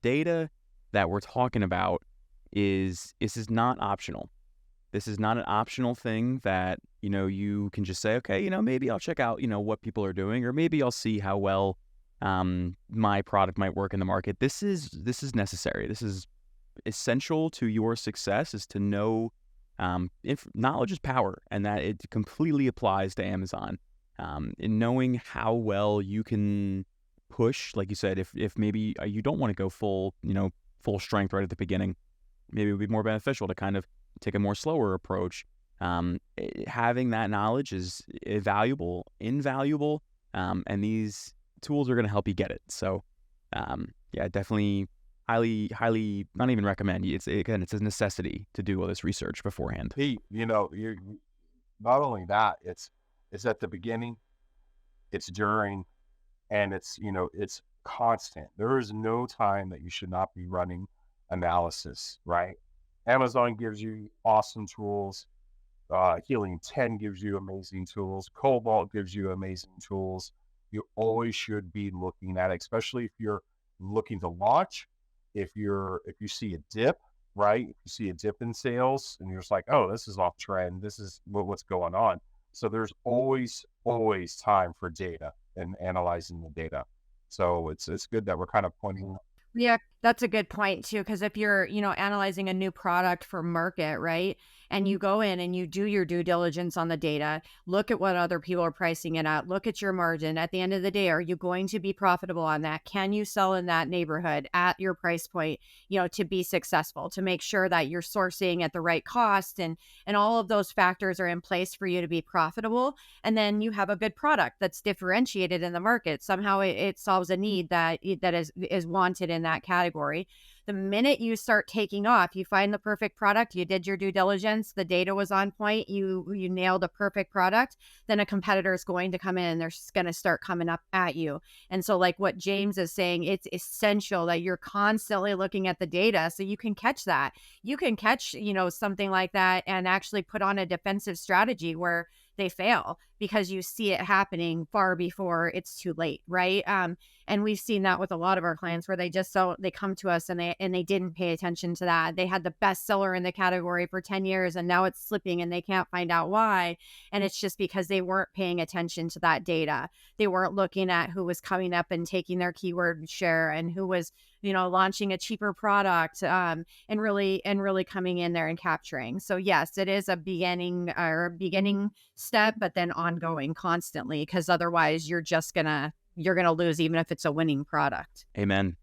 data that we're talking about is not optional. This is not an optional thing that, you can just say, okay, maybe I'll check out, what people are doing, or maybe I'll see how well my product might work in the market. This is necessary. This is essential to your success, is to know, if knowledge is power, and that it completely applies to Amazon. In knowing how well you can push, like you said, if maybe you don't want to go full strength right at the beginning, maybe it would be more beneficial to kind of take a more slower approach. Having that knowledge is invaluable, and these tools are going to help you get it. So, yeah, definitely highly not even recommend. It's a necessity to do all this research beforehand. Pete, you're not only that, it's at the beginning, it's during, and it's constant. There is no time that you should not be running analysis, right? Amazon gives you awesome tools. Helium 10 gives you amazing tools. Cobalt gives you amazing tools. You always should be looking at it, especially if you're looking to launch. If you see a dip, right? If you see a dip in sales and you're just like, oh, this is off trend. This is what's going on. So there's always time for data and analyzing the data. So it's good that we're kind of pointing. Yeah, that's a good point too. Because if you're, analyzing a new product for market, right? And you go in and you do your due diligence on the data, look at what other people are pricing it at, look at your margin. At the end of the day, are you going to be profitable on that? Can you sell in that neighborhood at your price point, to be successful, to make sure that you're sourcing at the right cost, and all of those factors are in place for you to be profitable. And then you have a good product that's differentiated in the market. Somehow it solves a need that is wanted in that category. The minute you start taking off, you find the perfect product, you did your due diligence, the data was on point, you nailed a perfect product, then a competitor is going to come in and they're going to start coming up at you. And so like what James is saying, it's essential that you're constantly looking at the data so you can catch that. You can catch, something like that and actually put on a defensive strategy where they fail because you see it happening far before it's too late, right? And we've seen that with a lot of our clients where they come to us and they didn't pay attention to that. They had the best seller in the category for 10 years and now it's slipping and they can't find out why. And it's just because they weren't paying attention to that data. They weren't looking at who was coming up and taking their keyword share and who was, launching a cheaper product, and really coming in there and capturing. So yes, it is a beginning step, but then ongoing constantly, because otherwise you're gonna lose even if it's a winning product. Amen.